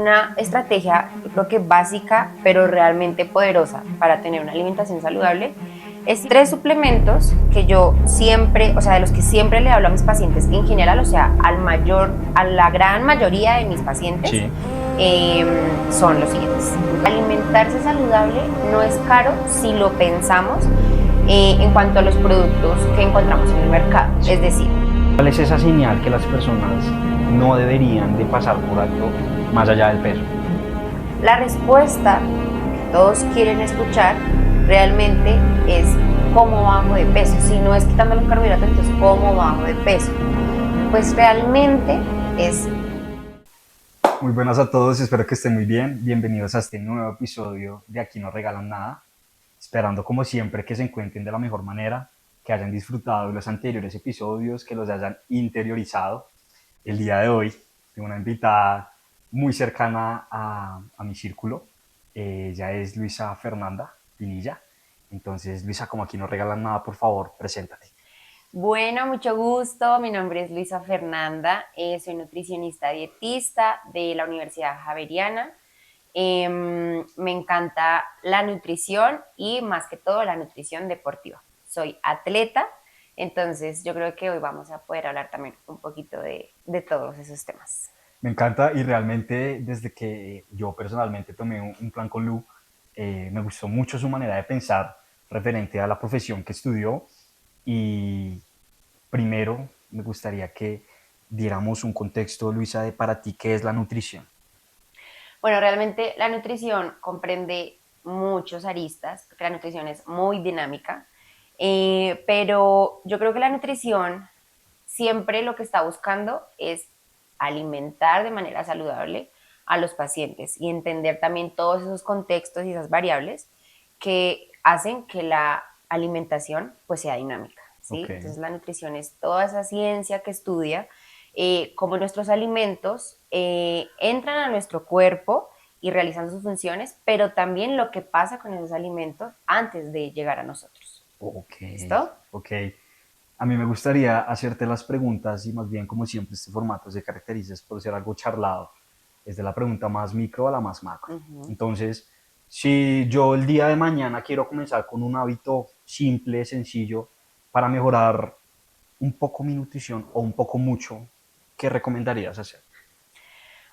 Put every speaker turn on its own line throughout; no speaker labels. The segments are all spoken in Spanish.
Una estrategia, yo creo que básica, pero realmente poderosa para tener una alimentación saludable es tres suplementos que yo siempre, o sea, de los que siempre le hablo a mis pacientes en general, o sea, a la gran mayoría de mis pacientes,
Sí,
son los siguientes. Alimentarse saludable no es caro si lo pensamos en cuanto a los productos que encontramos en el mercado. Es decir,
¿cuál es esa señal que las personas no deberían de pasar por alto más allá del peso?
la respuesta que todos quieren escuchar realmente es cómo bajo de peso. Si no es quitando los carbohidratos, entonces cómo bajo de peso. Pues realmente es...
Muy buenas a todos, espero que estén muy bien. Bienvenidos a este nuevo episodio de Aquí no regalan nada. Esperando como siempre que se encuentren de la mejor manera, que hayan disfrutado de los anteriores episodios, que los hayan interiorizado. El día de hoy tengo una invitada muy cercana a mi círculo. Ella es Luisa Fernanda Pinilla. Entonces, Luisa, como aquí no regalan nada, por favor, preséntate.
Bueno, mucho gusto. Mi nombre es Luisa Fernanda. Soy nutricionista dietista de la Universidad Javeriana. Me encanta la nutrición y más que todo la nutrición deportiva. Soy atleta, entonces yo creo que hoy vamos a poder hablar también un poquito de todos esos temas.
Me encanta y realmente desde que yo personalmente tomé un plan con Lu, me gustó mucho su manera de pensar referente a la profesión que estudió y primero me gustaría que diéramos un contexto, Luisa, de para ti qué es la nutrición.
Bueno, realmente la nutrición comprende muchos aristas, porque la nutrición es muy dinámica, pero yo creo que la nutrición siempre lo que está buscando es alimentar de manera saludable a los pacientes y entender también todos esos contextos y esas variables que hacen que la alimentación pues sea dinámica, ¿sí?
Ok,
Entonces la nutrición es toda esa ciencia que estudia cómo nuestros alimentos entran a nuestro cuerpo y realizan sus funciones, pero también lo que pasa con esos alimentos antes de llegar a nosotros.
ok,
¿Listo?
ok. A mí me gustaría hacerte las preguntas y más bien como siempre este formato se caracteriza por ser algo charlado, desde la pregunta más micro a la más macro.
Uh -huh.
Entonces, si yo el día de mañana quiero comenzar con un hábito simple, sencillo, para mejorar un poco mi nutrición o un poco mucho, ¿qué recomendarías hacer?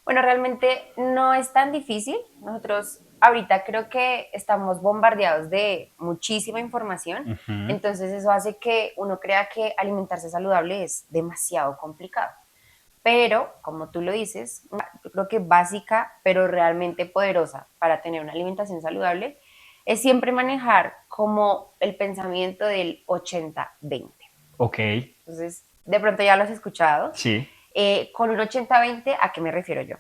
Bueno, realmente no es tan difícil. Nosotros ahorita creo que estamos bombardeados de muchísima información,
Uh -huh.
entonces eso hace que uno crea que alimentarse saludable es demasiado complicado. Pero, como tú lo dices, yo creo que básica, pero realmente poderosa para tener una alimentación saludable, es siempre manejar como el pensamiento del 80-20.
Ok,
Entonces, de pronto ya lo has escuchado.
sí.
Con un 80-20, ¿a qué me refiero yo?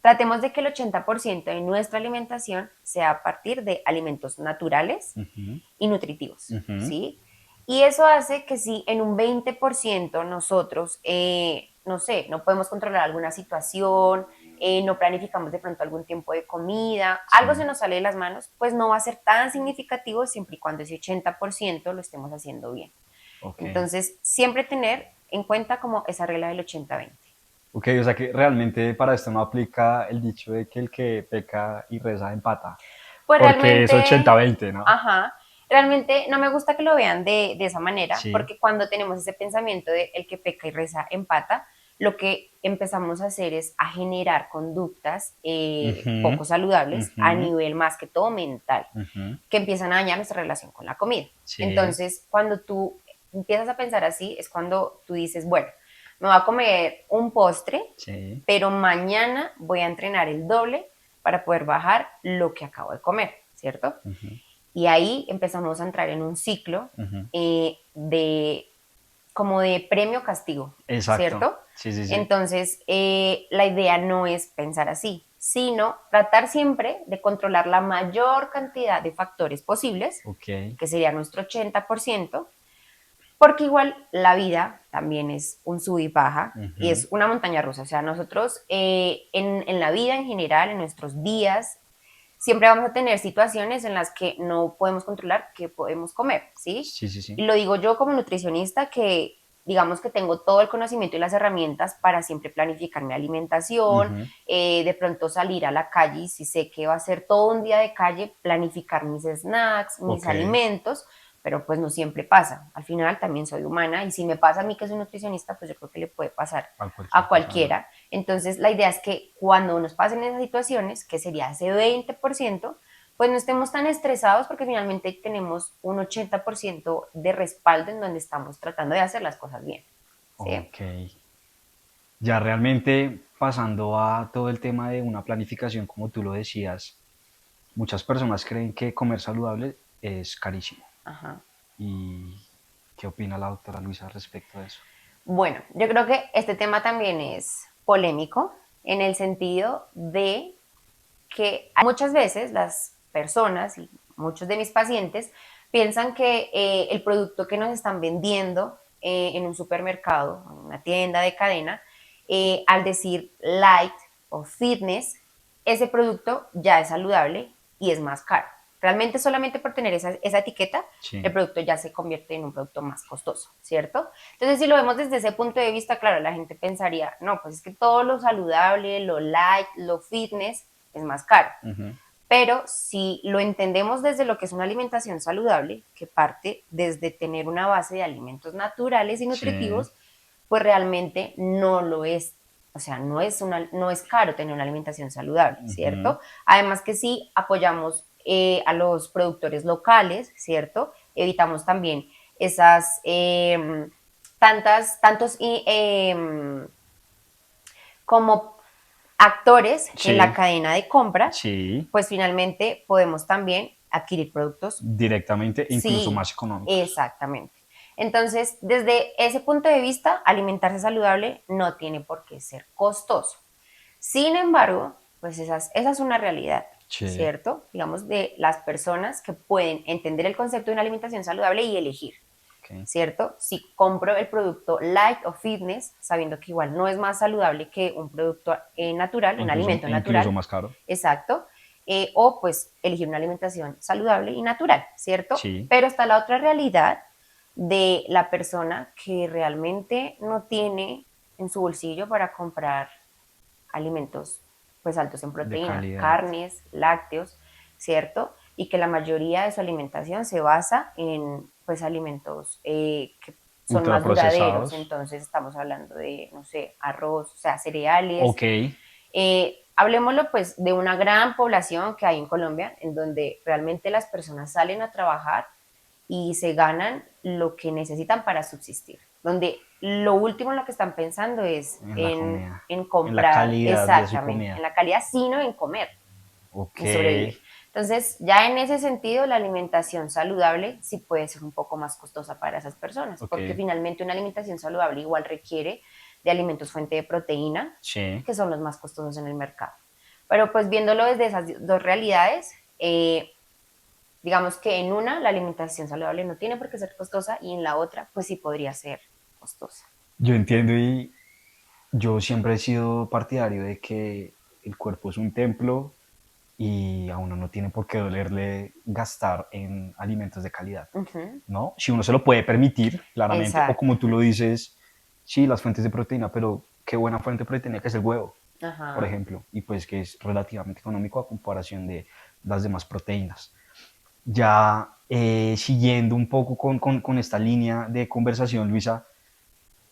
Tratemos de que el 80% de nuestra alimentación sea a partir de alimentos naturales
Uh -huh.
y nutritivos,
Uh -huh.
¿sí? Y eso hace que si en un 20% nosotros, no sé, no podemos controlar alguna situación, no planificamos de pronto algún tiempo de comida, algo se
Sí.
nos sale de las manos, pues no va a ser tan significativo siempre y cuando ese 80% lo estemos haciendo bien.
Ok.
Entonces, siempre tener en cuenta como esa regla del 80-20.
Ok, o sea que realmente para esto no aplica el dicho de que el que peca y reza empata,
Pues
porque es
realmente,
80-20, ¿no?
ajá, realmente no me gusta que lo vean de esa manera,
Sí.
porque cuando tenemos ese pensamiento de el que peca y reza empata, lo que empezamos a hacer es a generar conductas
Ujú,
poco saludables a
ujú,
nivel más que todo mental,
ujú.
que empiezan a dañar nuestra relación con la comida.
Sí.
Entonces, cuando tú empiezas a pensar así, es cuando tú dices, bueno, me voy a comer un postre,
Sí.
pero mañana voy a entrenar el doble para poder bajar lo que acabo de comer, ¿cierto?
Ujú,
Y ahí empezamos a entrar en un ciclo
ujú.
de como de premio-castigo,
Exacto.
¿cierto?
Sí, sí, sí.
Entonces, la idea no es pensar así, sino tratar siempre de controlar la mayor cantidad de factores posibles,
Ok.
que sería nuestro 80%, porque igual la vida también es un sub y baja y
Ujú.
es una montaña rusa. O sea, nosotros en la vida en general, en nuestros días, siempre vamos a tener situaciones en las que no podemos controlar qué podemos comer, ¿sí?
Sí, sí, sí.
Y lo digo yo como nutricionista que digamos que tengo todo el conocimiento y las herramientas para siempre planificar mi alimentación,
Ujú.
de pronto salir a la calle y si sé que va a ser todo un día de calle, planificar mis snacks, mis
Ok,
alimentos, pero pues no siempre pasa. Al final también soy humana y si me pasa a mí que soy nutricionista, pues yo creo que le puede pasar
a cualquier
a
persona.
cualquiera. Entonces la idea es que cuando nos pasen esas situaciones, que sería ese 20%, pues no estemos tan estresados porque finalmente tenemos un 80% de respaldo en donde estamos tratando de hacer las cosas bien. ¿Sí?
Ok. Ya realmente pasando a todo el tema de una planificación, como tú lo decías, muchas personas creen que comer saludable es carísimo.
Ajá.
¿Y qué opina la doctora Luisa respecto a eso?
Bueno, yo creo que este tema también es polémico en el sentido de que muchas veces las personas y muchos de mis pacientes piensan que el producto que nos están vendiendo en un supermercado, en una tienda de cadena, al decir light o fitness, ese producto ya es saludable y es más caro. Realmente solamente por tener esa etiqueta, el
Sí,
producto ya se convierte en un producto más costoso, ¿cierto? Entonces, si lo vemos desde ese punto de vista, claro, la gente pensaría, no, pues es que todo lo saludable, lo light, lo fitness, es más caro.
ujú,
Pero si lo entendemos desde lo que es una alimentación saludable, que parte desde tener una base de alimentos naturales y
sí,
nutritivos, pues realmente no lo es. O sea, no es caro tener una alimentación saludable,
ujú,
¿cierto? Además que sí apoyamos a los productores locales, ¿cierto? Evitamos también esas tantos como actores en la
sí,
cadena de compra,
sí,
pues finalmente podemos también adquirir productos.
directamente e incluso
Sí,
más económicos.
exactamente. Entonces, desde ese punto de vista, alimentarse saludable no tiene por qué ser costoso. Sin embargo, pues esa es una realidad,
Sí,
¿cierto? Digamos, de las personas que pueden entender el concepto de una alimentación saludable y elegir.
ok.
¿Cierto? Si compro el producto light o fitness, sabiendo que igual no es más saludable que un producto natural, un alimento
Incluso
natural,
más caro.
exacto, o pues elegir una alimentación saludable y natural, ¿cierto?
Sí,
Pero está la otra realidad de la persona que realmente no tiene en su bolsillo para comprar alimentos pues altos en
de
proteína,
calidad.
carnes, lácteos, ¿cierto? Y que la mayoría de su alimentación se basa en pues alimentos que son más duraderos,
Ultraprocesados.
entonces estamos hablando de, no sé, arroz, o sea, cereales.
Ok,
Hablemoslo pues de una gran población que hay en Colombia, en donde realmente las personas salen a trabajar y se ganan lo que necesitan para subsistir, donde lo último en lo que están pensando es
en la comida,
en
en la
comprar
calidad de su
exactamente, en
comida.
la calidad, sino en comer,
Ok,
en sobrevivir. Entonces, ya en ese sentido, la alimentación saludable sí puede ser un poco más costosa para esas personas,
ok,
porque finalmente una alimentación saludable igual requiere de alimentos fuente de proteína,
sí.
que son los más costosos en el mercado. Pero pues viéndolo desde esas dos realidades, digamos que en una la alimentación saludable no tiene por qué ser costosa y en la otra pues sí podría ser costosa.
Yo entiendo y yo siempre he sido partidario de que el cuerpo es un templo y a uno no tiene por qué dolerle gastar en alimentos de calidad,
Uh -huh.
¿no? Si uno se lo puede permitir, claramente, o
Exacto.
como tú lo dices, sí, las fuentes de proteína, pero qué buena fuente de proteína que es el huevo, por
Ajá.
ejemplo, y pues que es relativamente económico a comparación de las demás proteínas. Ya siguiendo un poco con esta línea de conversación, Luisa,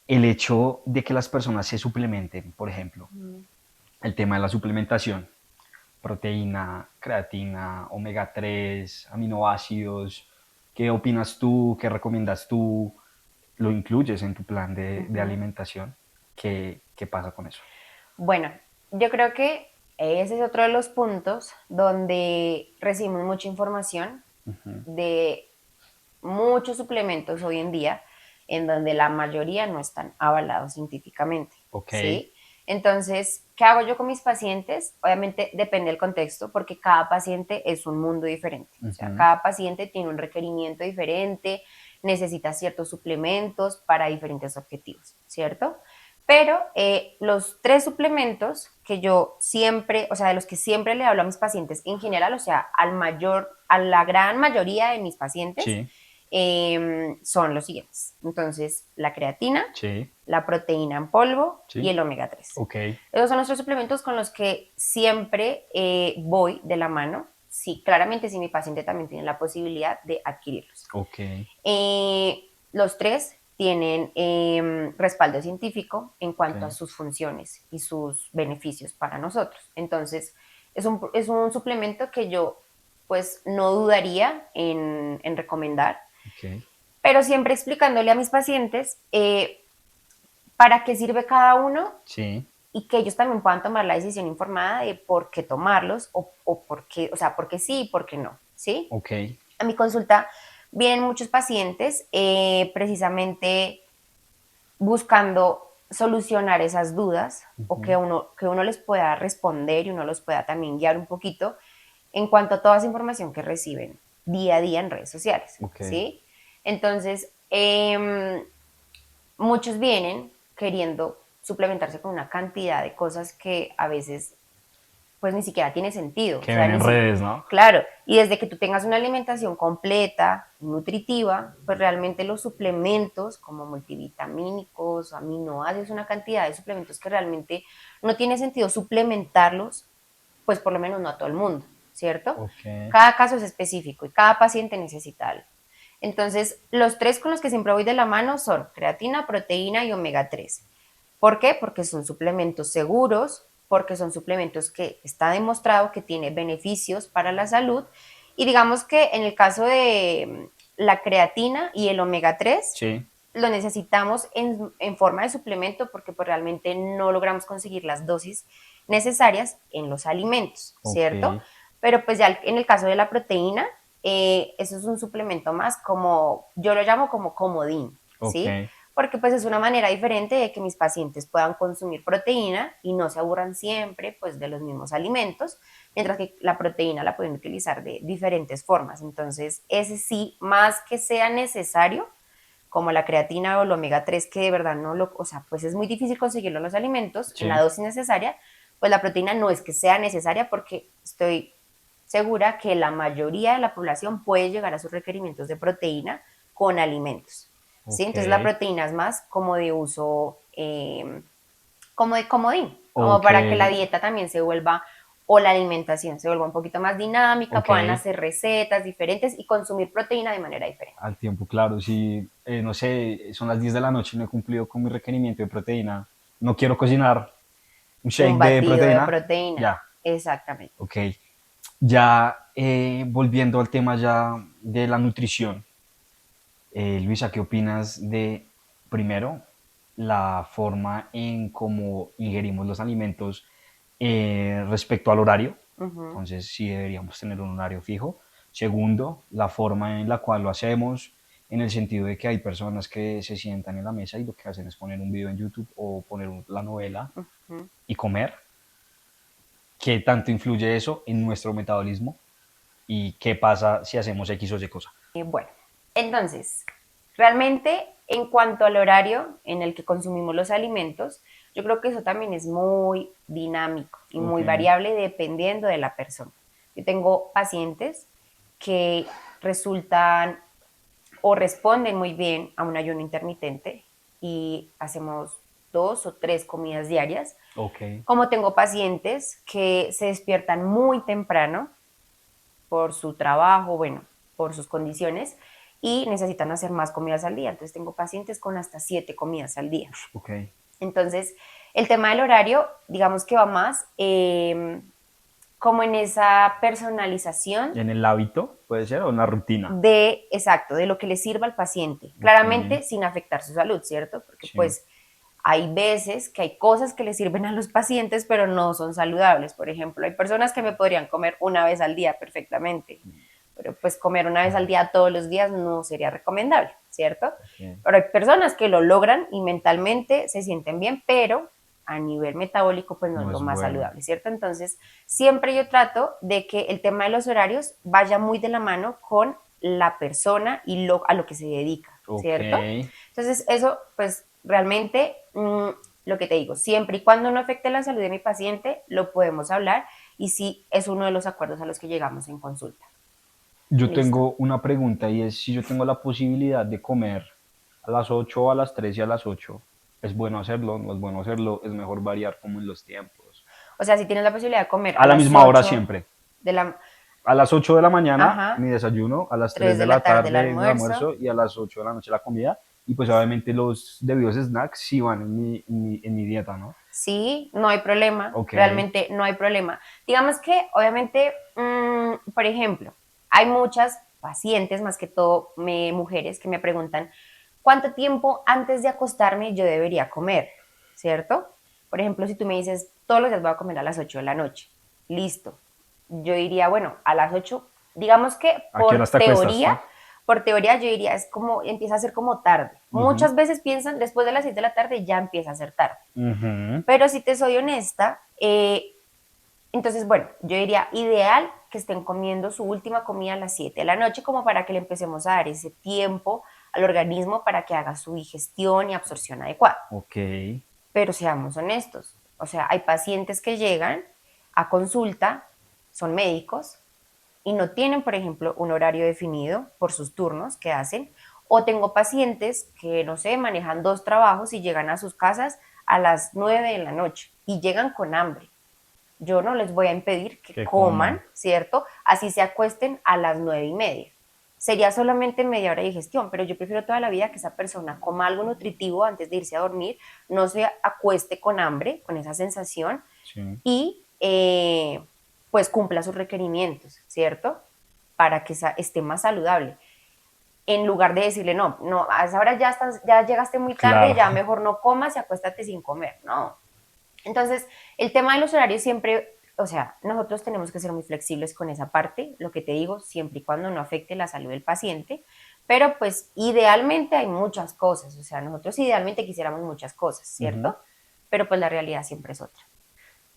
el hecho de que las personas se suplementen, por ejemplo,
Mm.
el tema de la suplementación, proteína, creatina, omega 3, aminoácidos, ¿qué opinas tú? ¿Qué recomiendas tú? ¿Lo incluyes en tu plan
Uh
de
-huh.
alimentación? ¿Qué pasa con eso?
Bueno, yo creo que ese es otro de los puntos donde recibimos mucha información
Uh -huh.
de muchos suplementos hoy en día en donde la mayoría no están avalados científicamente,
Ok,
¿sí? Entonces, ¿qué hago yo con mis pacientes? Obviamente depende del contexto porque cada paciente es un mundo diferente.
uh
O sea,
-huh.
cada paciente tiene un requerimiento diferente, necesita ciertos suplementos para diferentes objetivos, ¿cierto? Pero los tres suplementos que yo siempre, o sea, de los que siempre le hablo a mis pacientes en general, o sea, a la gran mayoría de mis pacientes,
Sí,
son los siguientes. Entonces, la creatina,
Sí,
la proteína en polvo y
sí.
el omega 3.
Ok,
Esos son nuestros suplementos con los que siempre voy de la mano. Sí, claramente si mi paciente también tiene la posibilidad de adquirirlos.
ok,
Los tres tienen respaldo científico en cuanto a
ok,
sus funciones y sus beneficios para nosotros. Entonces, es un suplemento que yo pues no dudaría en recomendar,
ok.
pero siempre explicándole a mis pacientes para qué sirve cada uno
Sí,
y que ellos también puedan tomar la decisión informada de por qué tomarlos o por qué, o sea, por qué sí y por qué no, ¿sí?
ok,
A mi consulta vienen muchos pacientes precisamente buscando solucionar esas dudas o
ujú,
que uno les pueda responder y uno los pueda también guiar un poquito en cuanto a toda esa información que reciben día a día en redes sociales,
ok.
¿sí? Entonces, muchos vienen queriendo suplementarse con una cantidad de cosas que a veces pues ni siquiera tiene sentido. O
Que
sea,
ven en redes, ¿no?
claro, y desde que tú tengas una alimentación completa, nutritiva, pues realmente los suplementos como multivitamínicos, aminoácidos, una cantidad de suplementos que realmente no tiene sentido suplementarlos, pues por lo menos no a todo el mundo, ¿cierto?
Ok,
Cada caso es específico y cada paciente necesita algo. Entonces, los tres con los que siempre voy de la mano son creatina, proteína y omega 3. ¿Por qué? Porque son suplementos seguros, porque son suplementos que está demostrado que tienen beneficios para la salud. Y digamos que en el caso de la creatina y el omega 3,
sí,
lo necesitamos en forma de suplemento porque pues realmente no logramos conseguir las dosis necesarias en los alimentos,
ok,
¿cierto? Pero pues ya en el caso de la proteína, eso es un suplemento más como, yo lo llamo como comodín,
ok,
¿sí? Porque pues es una manera diferente de que mis pacientes puedan consumir proteína y no se aburran siempre pues de los mismos alimentos, mientras que la proteína la pueden utilizar de diferentes formas. Entonces, ese sí, más que sea necesario, como la creatina o el omega 3 que de verdad no lo, o sea, pues es muy difícil conseguirlo en los alimentos, en la
sí,
dosis necesaria, pues la proteína no es que sea necesaria porque estoy segura que la mayoría de la población puede llegar a sus requerimientos de proteína con alimentos. ¿Sí?
ok,
Entonces la proteína es más como de uso, como de comodín, como
ok,
para que la dieta también se vuelva o la alimentación se vuelva un poquito más dinámica,
ok.
puedan hacer recetas diferentes y consumir proteína de manera diferente.
Al tiempo, claro, si, no sé, son las 10 de la noche y no he cumplido con mi requerimiento de proteína, no quiero cocinar un shake
Un
de
batido de
proteína,
proteína,
ya,
exactamente.
ok. Ya volviendo al tema ya de la nutrición, Luisa, ¿qué opinas de, primero, la forma en cómo ingerimos los alimentos respecto al horario?
Ujú.
Entonces, sí deberíamos tener un horario fijo. Segundo, la forma en la cual lo hacemos, en el sentido de que hay personas que se sientan en la mesa y lo que hacen es poner un video en YouTube o poner la novela
Ujú.
y comer. ¿Qué tanto influye eso en nuestro metabolismo? ¿Y qué pasa si hacemos X o Y cosa?
Bueno, entonces, realmente en cuanto al horario en el que consumimos los alimentos, yo creo que eso también es muy dinámico y
Ok,
muy variable dependiendo de la persona. Yo tengo pacientes que resultan o responden muy bien a un ayuno intermitente y hacemos 2 o 3 comidas diarias,
ok,
como tengo pacientes que se despiertan muy temprano por su trabajo, bueno, por sus condiciones y necesitan hacer más comidas al día. Entonces tengo pacientes con hasta 7 comidas al día.
ok.
Entonces, el tema del horario, digamos que va más como en esa personalización
¿En el hábito puede ser o en la rutina?
de, exacto, de lo que le sirva al paciente.
Ok,
Claramente sin afectar su salud, ¿cierto? Porque
sí,
pues hay veces que hay cosas que le sirven a los pacientes, pero no son saludables. Por ejemplo, hay personas que me podrían comer una vez al día perfectamente, pero pues comer una vez al día todos los días no sería recomendable, ¿cierto?
ok.
Pero hay personas que lo logran y mentalmente se sienten bien, pero a nivel metabólico pues no es
No
lo
es
más
bueno.
saludable, ¿cierto? Entonces, siempre yo trato de que el tema de los horarios vaya muy de la mano con la persona y a lo que se dedica,
Ok,
¿cierto? Entonces, eso pues realmente, lo que te digo, siempre y cuando no afecte la salud de mi paciente, lo podemos hablar y sí es uno de los acuerdos a los que llegamos en consulta.
Yo
Listo.
tengo una pregunta y es si yo tengo la posibilidad de comer a las 8, a las 3 y a las 8, ¿es bueno hacerlo? ¿No es bueno hacerlo? ¿Es mejor variar como en los tiempos?
O sea, si tienes la posibilidad de comer a
A la
las
misma hora
8
siempre.
de la,
A las 8 de la mañana mi
ajá,
desayuno, a las 3
3
de
de
la
la tarde el
tarde el
almuerzo.
almuerzo y a las 8 de la noche la comida. Y pues obviamente los debidos snacks sí van en mi dieta, ¿no?
Sí, no hay problema,
Ok.
realmente no hay problema. Digamos que, obviamente, por ejemplo, hay muchas pacientes, más que todo mujeres, que me preguntan cuánto tiempo antes de acostarme yo debería comer, ¿cierto? Por ejemplo, si tú me dices, todos los días voy a comer a las 8 de la noche, listo. Yo diría, bueno, a las 8, digamos que
¿A qué horas te acuestas tú?
por teoría yo diría, es como, empieza a ser como tarde.
Ujú,
Muchas veces piensan, después de las 6 de la tarde ya empieza a ser tarde.
ujú.
Pero si te soy honesta, entonces, bueno, yo diría ideal que estén comiendo su última comida a las 7 de la noche, como para que le empecemos a dar ese tiempo al organismo para que haga su digestión y absorción adecuada.
Ok.
Pero seamos honestos, o sea, hay pacientes que llegan a consulta, son médicos y no tienen, por ejemplo, un horario definido por sus turnos que hacen, o tengo pacientes que, no sé, manejan dos trabajos y llegan a sus casas a las 9 de la noche y llegan con hambre. Yo no les voy a impedir que
Que coman.
coman, ¿cierto? Así se acuesten a las 9:30. Sería solamente media hora de digestión, pero yo prefiero toda la vida que esa persona coma algo nutritivo antes de irse a dormir, no se acueste con hambre, con esa sensación,
Sí.
y pues cumpla sus requerimientos, ¿cierto? Para que esté más saludable. En lugar de decirle, no, no, a esa hora ya llegaste muy tarde,
Claro.
ya mejor no comas y acuéstate sin comer. No, entonces, el tema de los horarios siempre, o sea, nosotros tenemos que ser muy flexibles con esa parte, lo que te digo, siempre y cuando no afecte la salud del paciente, pero pues idealmente hay muchas cosas, o sea, nosotros idealmente quisiéramos muchas cosas,
Ujú.
¿cierto? Pero pues la realidad siempre es otra.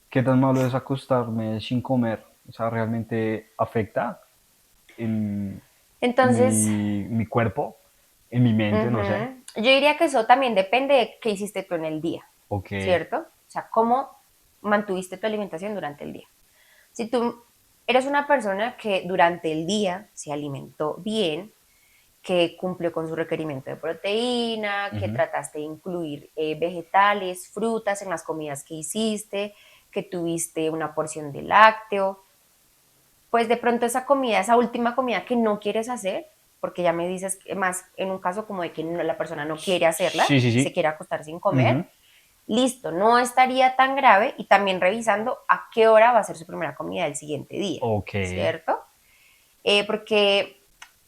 ¿Qué tan malo es acostarme sin comer? O sea, ¿realmente afecta en, en
Entonces,
mi cuerpo, en mi mente, no sé?
yo diría que eso también depende de qué hiciste tú en el día,
Ok.
¿cierto? O sea, cómo mantuviste tu alimentación durante el día. Si tú eres una persona que durante el día se alimentó bien, que cumplió con su requerimiento de proteína, que
Ujú.
trataste de incluir vegetales, frutas en las comidas que hiciste, que tuviste una porción de lácteo, pues de pronto esa comida, esa última comida que no quieres hacer, porque ya me dices que más en un caso como de que la persona no quiere hacerla
Sí, sí,
y se
sí.
quiere acostar sin comer,
Ujú.
listo, no estaría tan grave, y también revisando a qué hora va a ser su primera comida del siguiente día,
Ok.
¿cierto? Porque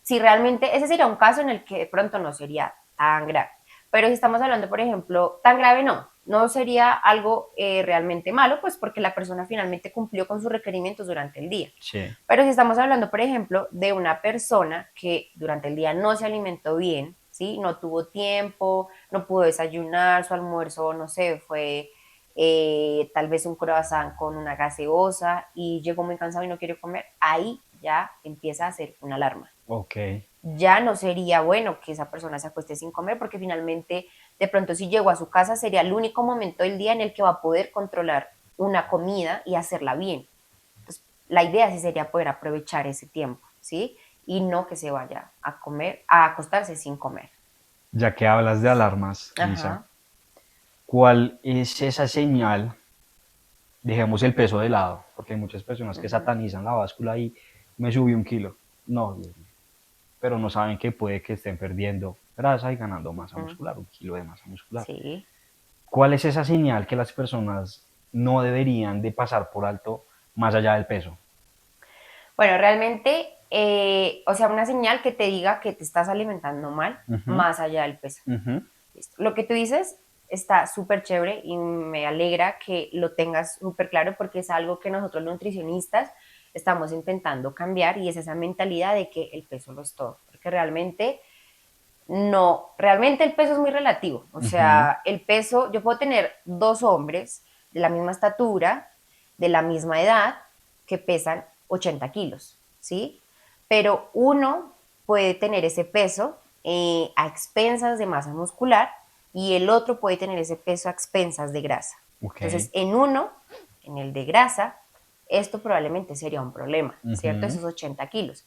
si realmente ese sería un caso en el que de pronto no sería tan grave. Pero si estamos hablando, por ejemplo, tan grave no sería algo realmente malo, pues porque la persona finalmente cumplió con sus requerimientos durante el día.
Sí.
Pero si estamos hablando, por ejemplo, de una persona que durante el día no se alimentó bien, ¿sí? No tuvo tiempo, no pudo desayunar, su almuerzo, no sé, fue tal vez un croissant con una gaseosa y llegó muy cansado y no quiere comer, ahí ya empieza a ser una alarma.
Ok.
Ya no sería bueno que esa persona se acueste sin comer, porque finalmente de pronto si llegó a su casa sería el único momento del día en el que va a poder controlar una comida y hacerla bien. Entonces, la idea sí sería poder aprovechar ese tiempo, ¿sí? Y no que se vaya a comer, a acostarse sin comer.
Ya que hablas de alarmas, Lisa,
Ajá.
¿cuál es esa señal? Dejemos el peso de lado, porque hay muchas personas que
Uh-huh.
satanizan la báscula y me subí 1 kilo. No, Dios mío. Pero no saben que puede que estén perdiendo grasa y ganando masa
Uh-huh.
muscular, 1 kilo de masa muscular.
Sí.
¿Cuál es esa señal que las personas no deberían de pasar por alto más allá del peso?
Bueno, realmente, o sea, una señal que te diga que te estás alimentando mal,
Ujú,
más allá del peso.
ujú.
Listo. Lo que tú dices está súper chévere y me alegra que lo tengas súper claro, porque es algo que nosotros los nutricionistas estamos intentando cambiar, y es esa mentalidad de que el peso lo es todo, porque realmente no, realmente el peso es muy relativo. O
Ujú.
sea, el peso, yo puedo tener dos hombres de la misma estatura, de la misma edad, que pesan 80 kilos, ¿sí? Pero uno puede tener ese peso a expensas de masa muscular, y el otro puede tener ese peso a expensas de grasa.
Ok.
Entonces, en uno, en el de grasa, esto probablemente sería un problema, ¿cierto?
Ujú.
Esos 80 kilos.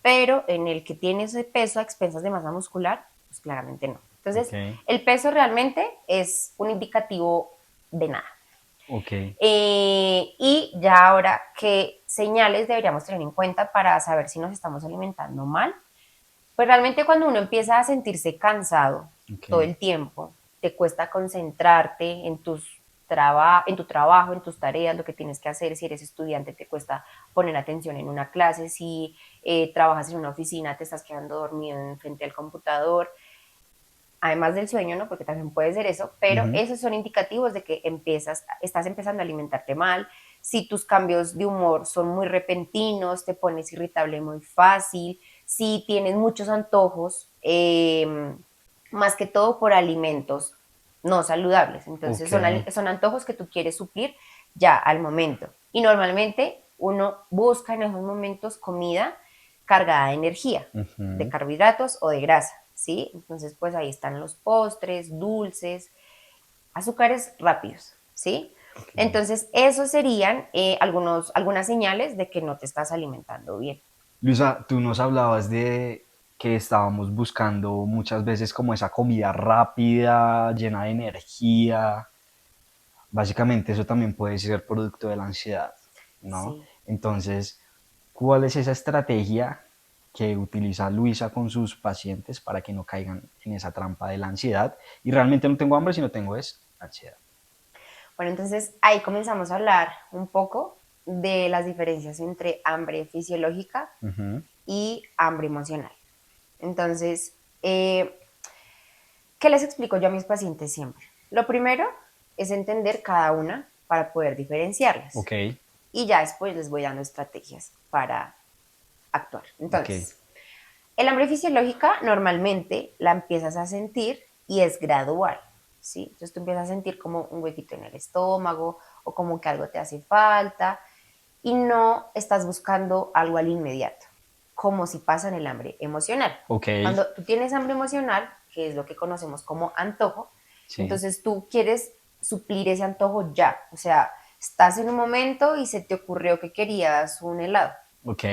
pero en el que tienes ese peso a expensas de masa muscular, pues claramente no. Entonces,
Ok,
el peso realmente es un indicativo de nada.
ok.
Y ya ahora, ¿qué señales deberíamos tener en cuenta para saber si nos estamos alimentando mal? Pues realmente cuando uno empieza a sentirse cansado
Ok.
todo el tiempo, te cuesta concentrarte en tu trabajo, en tus tareas, lo que tienes que hacer. Si eres estudiante, te cuesta poner atención en una clase. Si trabajas en una oficina, te estás quedando dormido en frente al computador. Además del sueño, ¿no? Porque también puede ser eso, pero
Ujú.
esos son indicativos de que estás empezando a alimentarte mal. Si tus cambios de humor son muy repentinos, te pones irritable muy fácil, si tienes muchos antojos, más que todo por alimentos no saludables. Entonces
Ok.
son antojos que tú quieres suplir ya al momento. Y normalmente uno busca en esos momentos comida cargada de energía, de
Ujú.
carbohidratos o de grasa, ¿sí? Entonces, pues ahí están los postres, dulces, azúcares rápidos, ¿sí?
Ok.
Entonces, esos serían algunas señales de que no te estás alimentando bien.
Luisa, tú nos hablabas de que estábamos buscando muchas veces como esa comida rápida, llena de energía. Básicamente eso también puede ser producto de la ansiedad, ¿no?
Sí.
Entonces, ¿cuál es esa estrategia que utiliza Luisa con sus pacientes para que no caigan en esa trampa de la ansiedad? Y realmente no tengo hambre, sino tengo es ansiedad.
Bueno, entonces ahí comenzamos a hablar un poco de las diferencias entre hambre fisiológica
Ujú.
y hambre emocional. Entonces, ¿qué les explico yo a mis pacientes siempre? Lo primero es entender cada una para poder diferenciarlas.
Ok,
Y ya después les voy dando estrategias para actuar.
ok,
Entonces, el hambre fisiológica normalmente la empiezas a sentir y es gradual, ¿sí? Entonces tú empiezas a sentir como un huequito en el estómago o como que algo te hace falta y no estás buscando algo al inmediato, como si pasa en el hambre emocional.
ok,
Cuando tú tienes hambre emocional, que es lo que conocemos como antojo,
sí,
entonces tú quieres suplir ese antojo ya, o sea, estás en un momento y se te ocurrió que querías un helado
ok,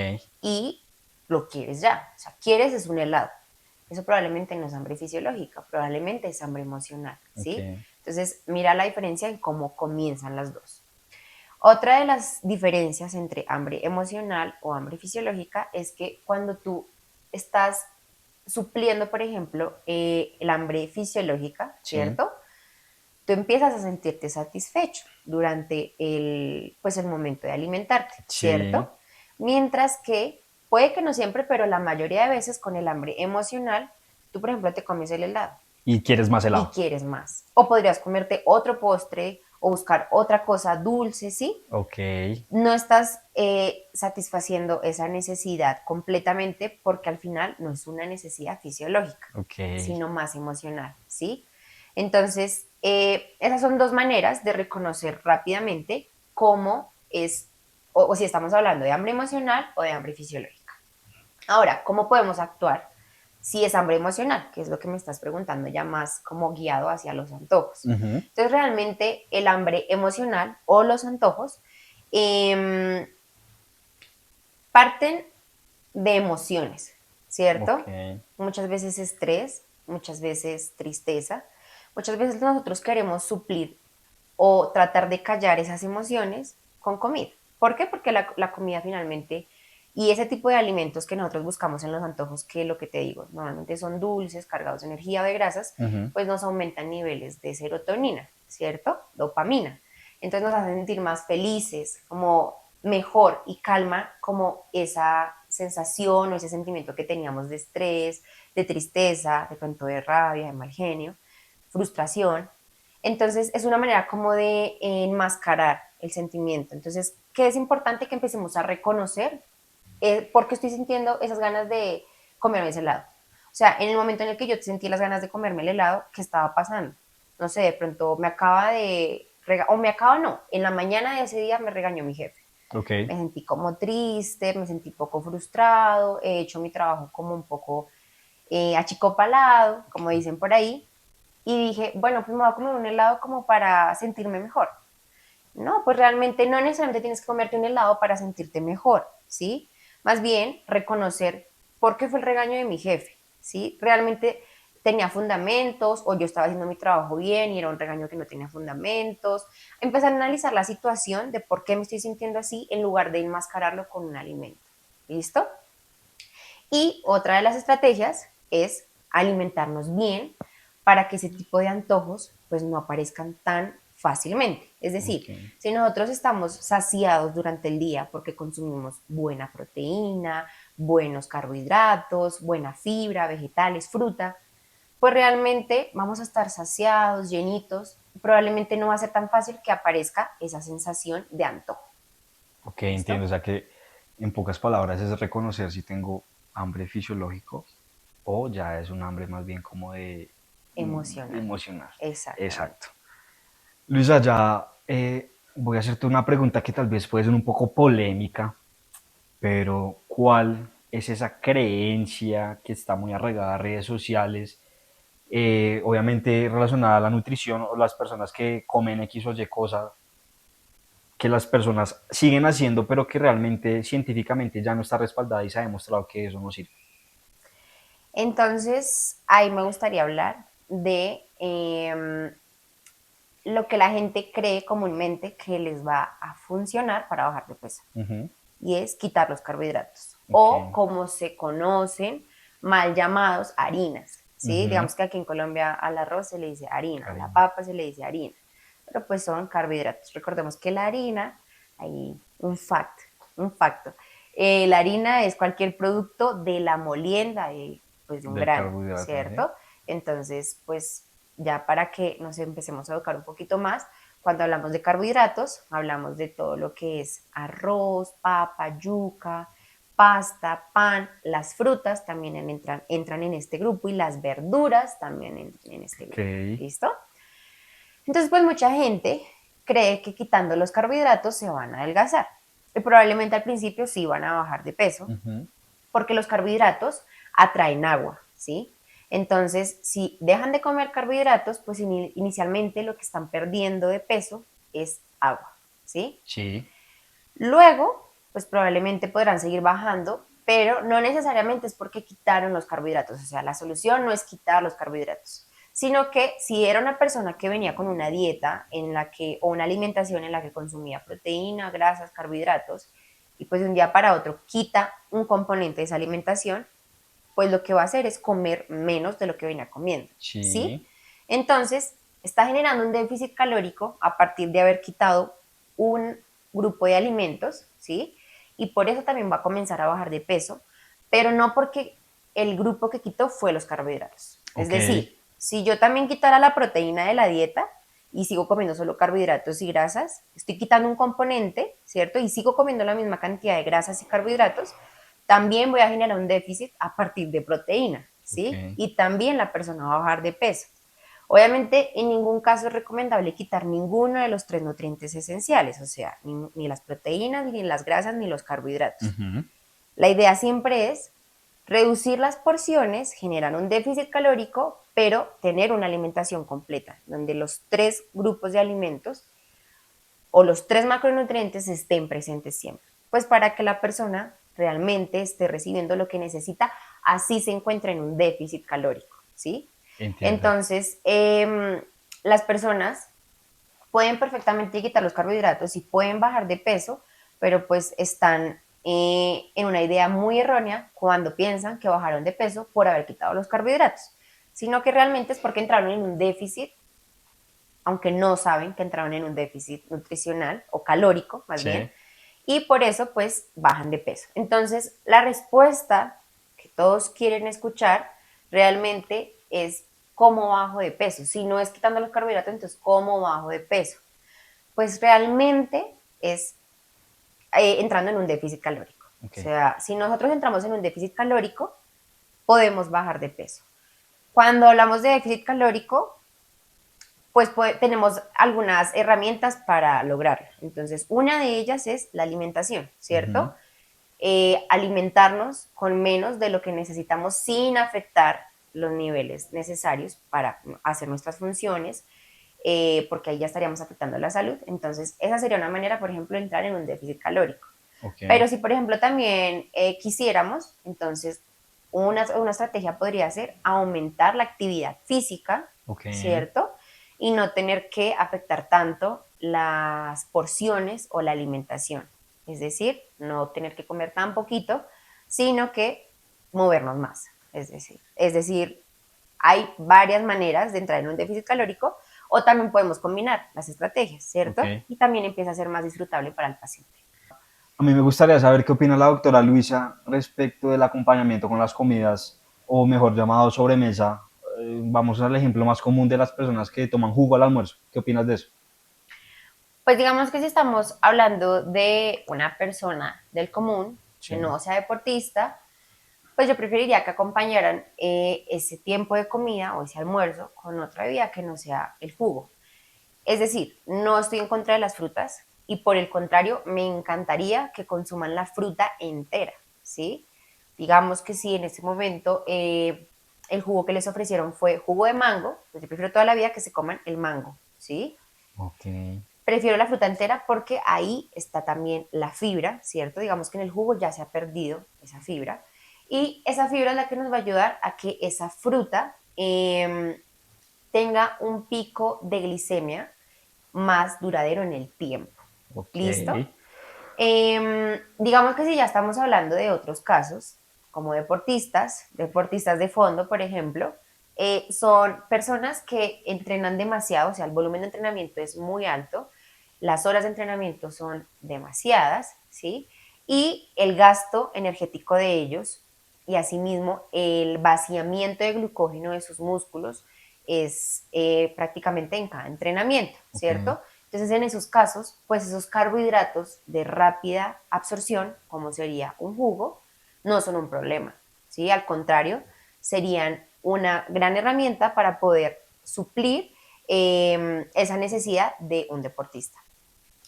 y lo quieres ya, o sea, quieres es un helado. Eso probablemente no es hambre fisiológica, probablemente es hambre emocional,
ok,
¿sí? Entonces, mira la diferencia en cómo comienzan las dos. Otra de las diferencias entre hambre emocional o hambre fisiológica es que cuando tú estás supliendo, por ejemplo, el hambre fisiológica,
sí,
¿cierto? Tú empiezas a sentirte satisfecho durante pues el momento de alimentarte,
sí.
¿cierto? Mientras que puede que no siempre, pero la mayoría de veces con el hambre emocional, tú, por ejemplo, te comes el helado
Y quieres más
y
helado.
quieres más. O podrías comerte otro postre o buscar otra cosa dulce, ¿sí?
Ok,
No estás satisfaciendo esa necesidad completamente porque al final no es una necesidad fisiológica,
ok,
sino más emocional, ¿sí? Entonces, esas son dos maneras de reconocer rápidamente cómo es, o si estamos hablando de hambre emocional o de hambre fisiológica. Ahora, ¿cómo podemos actuar si es hambre emocional? Que es lo que me estás preguntando ya más como guiado hacia los antojos.
ujú,
Entonces, realmente el hambre emocional o los antojos eh, parten de emociones,
ok,
¿cierto? Muchas veces estrés, muchas veces tristeza, muchas veces nosotros queremos suplir o tratar de callar esas emociones con comida. ¿Por qué? Porque la comida finalmente y ese tipo de alimentos que nosotros buscamos en los antojos, que lo que te digo, normalmente son dulces, cargados de energía o de grasas,
ujú,
pues nos aumentan niveles de serotonina, ¿cierto? Dopamina. Entonces nos hacen sentir más felices, como mejor y calma como esa sensación o ese sentimiento que teníamos de estrés, de tristeza, de pronto de rabia, de mal genio, frustración. Entonces es una manera como de enmascarar el sentimiento. Entonces, ¿qué es importante que empecemos a reconocer? ¿Por qué estoy sintiendo esas ganas de comerme ese helado? O sea, en el momento en el que yo sentí las ganas de comerme el helado, ¿qué estaba pasando? No sé, de pronto me acaba de, o me acaba no, en la mañana de ese día me regañó mi jefe.
ok,
Me sentí como triste, me sentí poco frustrado, he hecho mi trabajo como un poco achicopalado, como dicen por ahí, y dije, bueno, pues me voy a comer un helado como para sentirme mejor. No, pues realmente no necesariamente tienes que comerte un helado para sentirte mejor, ¿sí? Más bien reconocer ¿por qué fue el regaño de mi jefe? ¿Sí? ¿Realmente tenía fundamentos o yo estaba haciendo mi trabajo bien y era un regaño que no tenía fundamentos? Empezar a analizar la situación de por qué me estoy sintiendo así en lugar de enmascararlo con un alimento. ¿Listo? Y otra de las estrategias es alimentarnos bien para que ese tipo de antojos pues no aparezcan tan fácilmente. Es decir,
Ok.
si nosotros estamos saciados durante el día porque consumimos buena proteína, buenos carbohidratos, buena fibra, vegetales, fruta, pues realmente vamos a estar saciados, llenitos, y probablemente no va a ser tan fácil que aparezca esa sensación de antojo.
Ok,
¿Listo?
entiendo. O sea que en pocas palabras es reconocer si tengo hambre fisiológico o ya es un hambre más bien como de
Emocional.
emocional.
Exactamente.
Exacto. Luisa, ya voy a hacerte una pregunta que tal vez puede ser un poco polémica, pero ¿cuál es esa creencia que está muy arraigada a redes sociales, obviamente relacionada a la nutrición o las personas que comen X o Y cosa, que las personas siguen haciendo, pero que realmente científicamente ya no está respaldada y se ha demostrado que eso no sirve?
Entonces, ahí me gustaría hablar de lo que la gente cree comúnmente que les va a funcionar para bajar de peso.
Ujú.
Y es quitar los carbohidratos.
Ok.
O como se conocen, mal llamados harinas. ¿Sí?
Ujú.
Digamos que aquí en Colombia al arroz se le dice harina, a la
Harina.
papa se le dice harina. Pero pues son carbohidratos. Recordemos que la harina, hay un facto. La harina es cualquier producto de la molienda pues, de un
Del
grano,
carbohidrato, ¿sí?
¿cierto? Entonces, pues ya para que nos empecemos a educar un poquito más, cuando hablamos de carbohidratos, hablamos de todo lo que es arroz, papa, yuca, pasta, pan, las frutas también entran en este grupo y las verduras también en este
Ok.
grupo. ¿Listo? Entonces, pues mucha gente cree que quitando los carbohidratos se van a adelgazar. Y probablemente al principio sí van a bajar de peso,
Ujú.
porque los carbohidratos atraen agua, ¿sí? Entonces, si dejan de comer carbohidratos, pues inicialmente lo que están perdiendo de peso es agua, ¿sí?
Sí.
Luego, pues probablemente podrán seguir bajando, pero no necesariamente es porque quitaron los carbohidratos. O sea, la solución no es quitar los carbohidratos, sino que si era una persona que venía con una dieta en la que, o una alimentación en la que consumía proteína, grasas, carbohidratos, y pues de un día para otro quita un componente de esa alimentación, pues lo que va a hacer es comer menos de lo que venía comiendo, ¿sí?
Sí.
Entonces, está generando un déficit calórico a partir de haber quitado un grupo de alimentos, ¿sí? Y por eso también va a comenzar a bajar de peso, pero no porque el grupo que quitó fue los carbohidratos. Es
Ok.
decir, si yo también quitara la proteína de la dieta y sigo comiendo solo carbohidratos y grasas, estoy quitando un componente, ¿cierto? Y sigo comiendo la misma cantidad de grasas y carbohidratos, también voy a generar un déficit a partir de proteína,
Ok.
¿sí? Y también la persona va a bajar de peso. Obviamente, en ningún caso es recomendable quitar ninguno de los tres nutrientes esenciales, o sea, ni las proteínas, ni las grasas, ni los carbohidratos.
Ujú.
La idea siempre es reducir las porciones, generar un déficit calórico, pero tener una alimentación completa, donde los tres grupos de alimentos o los tres macronutrientes estén presentes siempre. Pues para que la persona realmente esté recibiendo lo que necesita, así se encuentra en un déficit calórico, ¿sí?
Entiendo.
Entonces, las personas pueden perfectamente quitar los carbohidratos y pueden bajar de peso, pero pues están en una idea muy errónea cuando piensan que bajaron de peso por haber quitado los carbohidratos, sino que realmente es porque entraron en un déficit, aunque no saben que entraron en un déficit nutricional o calórico más bien,
Sí.
y por eso pues bajan de peso. Entonces, la respuesta que todos quieren escuchar realmente es cómo bajo de peso. Si no es quitando los carbohidratos, entonces cómo bajo de peso. Pues realmente es entrando en un déficit calórico. O
Ok.
sea, si nosotros entramos en un déficit calórico, podemos bajar de peso. Cuando hablamos de déficit calórico, pues tenemos algunas herramientas para lograrlo. Entonces, una de ellas es la alimentación,
Ujú.
¿cierto? Alimentarnos con menos de lo que necesitamos sin afectar los niveles necesarios para hacer nuestras funciones, porque ahí ya estaríamos afectando la salud. Entonces, esa sería una manera, por ejemplo, de entrar en un déficit calórico.
Ok.
Pero si, por ejemplo, también quisiéramos, entonces una estrategia podría ser aumentar la actividad física,
Ok,
¿cierto? Y no tener que afectar tanto las porciones o la alimentación. Es decir, no tener que comer tan poquito, sino que movernos más. Es decir, hay varias maneras de entrar en un déficit calórico o también podemos combinar las estrategias,
ok.
¿cierto? Y también empieza a ser más disfrutable para el paciente.
A mí me gustaría saber qué opina la doctora Luisa respecto del acompañamiento con las comidas, o mejor llamado sobremesa. Vamos al ejemplo más común de las personas que toman jugo al almuerzo. ¿Qué opinas de eso?
Pues digamos que si estamos hablando de una persona del común que
Sí,
no sea deportista, pues yo preferiría que acompañaran ese tiempo de comida o ese almuerzo con otra bebida que no sea el jugo. Es decir, no estoy en contra de las frutas y por el contrario, me encantaría que consuman la fruta entera, ¿sí? Digamos que si en ese momento el jugo que les ofrecieron fue jugo de mango, pues yo prefiero toda la vida que se coman el mango, ¿sí?
ok,
Prefiero la fruta entera porque ahí está también la fibra, ¿cierto? Digamos que en el jugo ya se ha perdido esa fibra. Y esa fibra es la que nos va a ayudar a que esa fruta tenga un pico de glicemia más duradero en el tiempo.
ok.
¿Listo? Digamos que si ya estamos hablando de otros casos, como deportistas de fondo, por ejemplo, son personas que entrenan demasiado, o sea, el volumen de entrenamiento es muy alto, las horas de entrenamiento son demasiadas, ¿sí? Y el gasto energético de ellos y asimismo el vaciamiento de glucógeno de sus músculos es prácticamente en cada entrenamiento,
Ok,
¿cierto? Entonces, en esos casos, pues esos carbohidratos de rápida absorción, como sería un jugo, no son un problema, ¿sí? Al contrario, serían una gran herramienta para poder suplir esa necesidad de un deportista.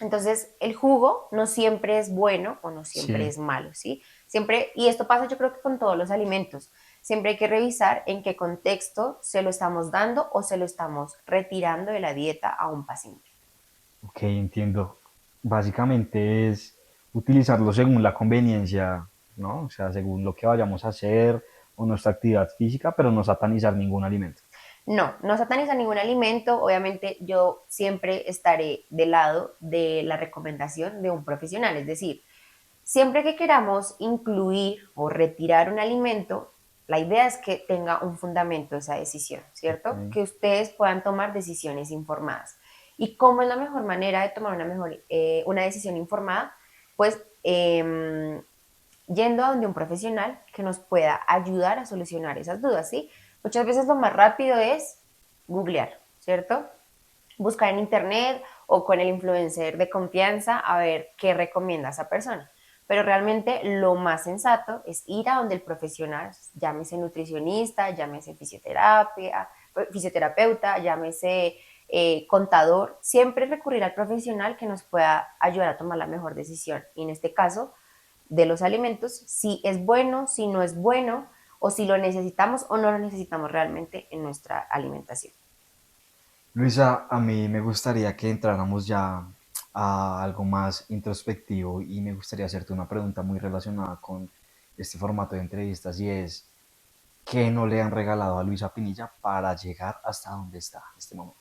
Entonces, el jugo no siempre es bueno o no siempre
sí.
es malo, ¿sí? Siempre, y esto pasa yo creo que con todos los alimentos, siempre hay que revisar en qué contexto se lo estamos dando o se lo estamos retirando de la dieta a un paciente.
Ok, entiendo. Básicamente es utilizarlo según la conveniencia, ¿no? O sea, según lo que vayamos a hacer o nuestra actividad física, pero no satanizar ningún alimento.
No, no sataniza ningún alimento. Obviamente yo siempre estaré del lado de la recomendación de un profesional. Es decir, siempre que queramos incluir o retirar un alimento, la idea es que tenga un fundamento esa decisión,
Ok,
¿cierto? Que ustedes puedan tomar decisiones informadas. ¿Y cómo es la mejor manera de tomar una decisión informada? Pues yendo a donde un profesional que nos pueda ayudar a solucionar esas dudas, ¿sí? Muchas veces lo más rápido es googlear, ¿cierto? Buscar en internet o con el influencer de confianza a ver qué recomienda esa persona. Pero realmente lo más sensato es ir a donde el profesional, llámese nutricionista, llámese fisioterapeuta, llámese contador, siempre recurrir al profesional que nos pueda ayudar a tomar la mejor decisión. Y en este caso, de los alimentos, si es bueno, si no es bueno, o si lo necesitamos o no lo necesitamos realmente en nuestra alimentación.
Luisa, a mí me gustaría que entráramos ya a algo más introspectivo y me gustaría hacerte una pregunta muy relacionada con este formato de entrevistas y es, ¿qué no le han regalado a Luisa Pinilla para llegar hasta donde está en este momento?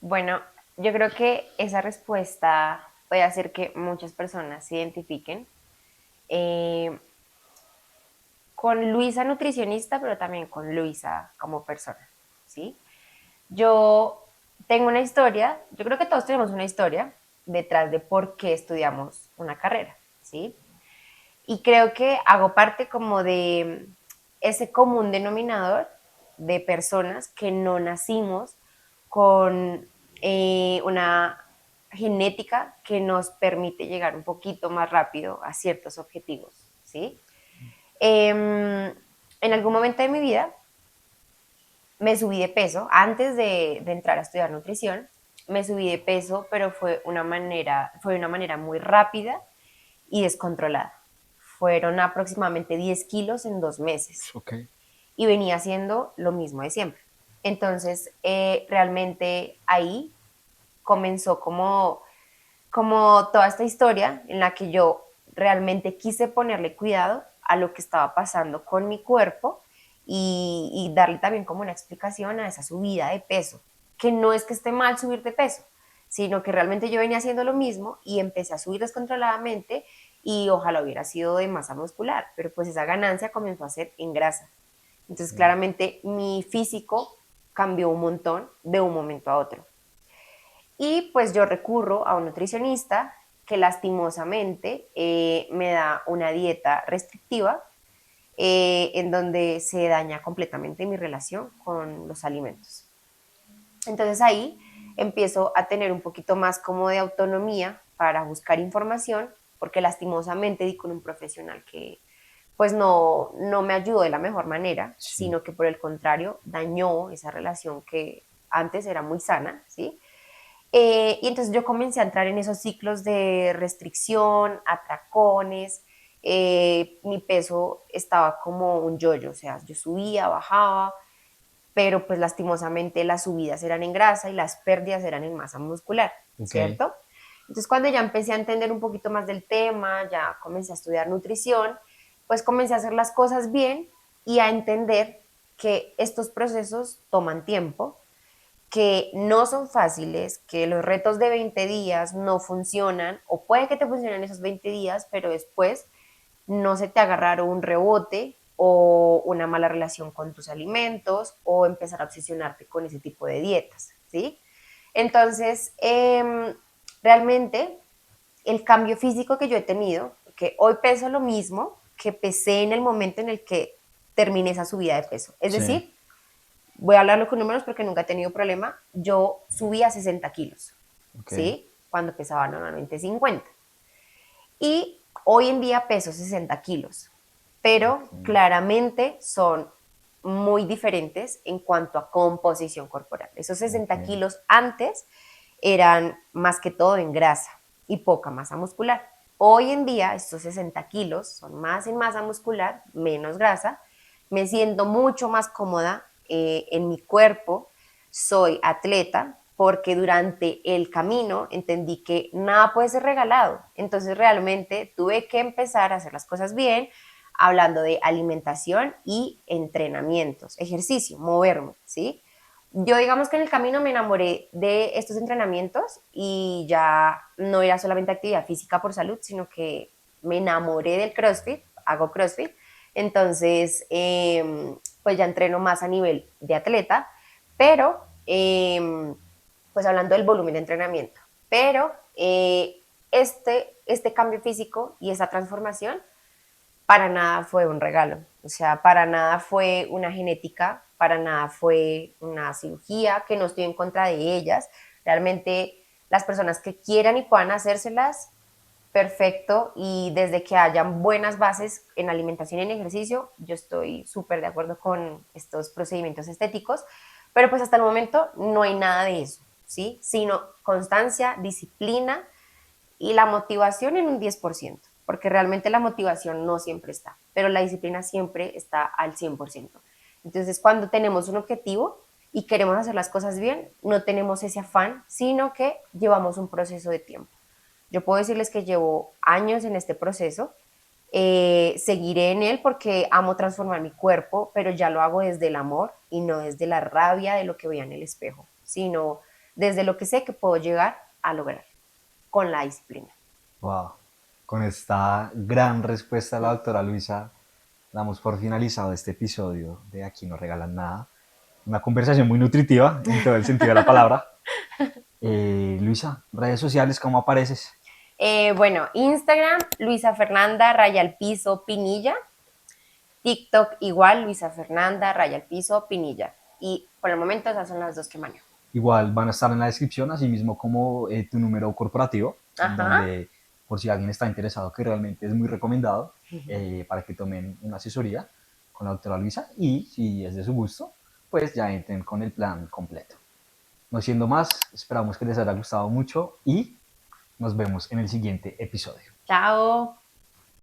Bueno, yo creo que esa respuesta puede hacer que muchas personas se identifiquen eh, con Luisa nutricionista, pero también con Luisa como persona, ¿sí? Yo tengo una historia, yo creo que todos tenemos una historia detrás de por qué estudiamos una carrera, ¿sí? Y creo que hago parte como de ese común denominador de personas que no nacimos con una genética que nos permite llegar un poquito más rápido a ciertos objetivos, ¿sí? En algún momento de mi vida me subí de peso, antes de entrar a estudiar nutrición, me subí de peso, pero fue una manera muy rápida y descontrolada. Fueron aproximadamente 10 kilos en 2 meses
Ok.
y venía haciendo lo mismo de siempre. Entonces, realmente ahí comenzó como toda esta historia en la que yo realmente quise ponerle cuidado a lo que estaba pasando con mi cuerpo y darle también como una explicación a esa subida de peso, que no es que esté mal subir de peso, sino que realmente yo venía haciendo lo mismo y empecé a subir descontroladamente y ojalá hubiera sido de masa muscular, pero pues esa ganancia comenzó a ser en grasa. Entonces claramente mi físico cambió un montón de un momento a otro. Y pues yo recurro a un nutricionista que lastimosamente me da una dieta restrictiva en donde se daña completamente mi relación con los alimentos. Entonces ahí empiezo a tener un poquito más como de autonomía para buscar información, porque lastimosamente di con un profesional que pues no me ayudó de la mejor manera,
Sí,
sino que por el contrario dañó esa relación que antes era muy sana, ¿sí? Y entonces yo comencé a entrar en esos ciclos de restricción, atracones, mi peso estaba como un yoyo, o sea, yo subía, bajaba, pero pues lastimosamente las subidas eran en grasa y las pérdidas eran en masa muscular,
ok,
¿cierto? Entonces cuando ya empecé a entender un poquito más del tema, ya comencé a estudiar nutrición, pues comencé a hacer las cosas bien y a entender que estos procesos toman tiempo, que no son fáciles, que los retos de 20 días no funcionan, o puede que te funcionen esos 20 días, pero después no se te agarrar un rebote o una mala relación con tus alimentos o empezar a obsesionarte con ese tipo de dietas, ¿sí? Entonces, realmente el cambio físico que yo he tenido, que hoy peso lo mismo que pesé en el momento en el que terminé esa subida de peso. Es
sí,
decir, voy a hablarlo con números porque nunca he tenido problema, yo subí a 60 kilos,
ok,
¿sí? Cuando pesaba normalmente 50. Y hoy en día peso 60 kilos, pero
ok,
claramente son muy diferentes en cuanto a composición corporal. Esos
ok,
60 kilos antes eran más que todo en grasa y poca masa muscular. Hoy en día estos 60 kilos son más en masa muscular, menos grasa. Me siento mucho más cómoda en mi cuerpo. Soy atleta porque durante el camino entendí que nada puede ser regalado. Entonces realmente tuve que empezar a hacer las cosas bien, hablando de alimentación y entrenamientos, ejercicio, moverme, ¿sí? Yo digamos que en el camino me enamoré de estos entrenamientos y ya no era solamente actividad física por salud, sino que me enamoré del CrossFit, hago CrossFit, entonces pues ya entreno más a nivel de atleta, pero pues hablando del volumen de entrenamiento, pero este cambio físico y esa transformación para nada fue un regalo, o sea, para nada fue una genética, para nada fue una cirugía, que no estoy en contra de ellas. Realmente las personas que quieran y puedan hacérselas, perfecto, y desde que hayan buenas bases en alimentación y en ejercicio, yo estoy súper de acuerdo con estos procedimientos estéticos, pero pues hasta el momento no hay nada de eso, ¿sí? Sino constancia, disciplina y la motivación en un 10%, porque realmente la motivación no siempre está, pero la disciplina siempre está al 100%. Entonces, cuando tenemos un objetivo y queremos hacer las cosas bien, no tenemos ese afán, sino que llevamos un proceso de tiempo. Yo puedo decirles que llevo años en este proceso, seguiré en él porque amo transformar mi cuerpo, pero ya lo hago desde el amor y no desde la rabia de lo que veo en el espejo, sino desde lo que sé que puedo llegar a lograr con la disciplina.
wow. Con esta gran respuesta de la doctora Luisa, damos por finalizado este episodio de Aquí no regalan nada. Una conversación muy nutritiva en todo el sentido de la palabra. Luisa, redes sociales, ¿cómo apareces?
Bueno, Instagram, Luisa Fernanda, raya al piso, Pinilla. TikTok igual, Luisa Fernanda, raya al piso, Pinilla. Y por el momento esas son las dos que manejo.
Igual van a estar en la descripción, así mismo como tu número corporativo, en
Ajá.
donde por si alguien está interesado, que realmente es muy recomendado, para que tomen una asesoría con la doctora Luisa y si es de su gusto, pues ya entren con el plan completo. No siendo más, esperamos que les haya gustado mucho y nos vemos en el siguiente episodio.
Chao.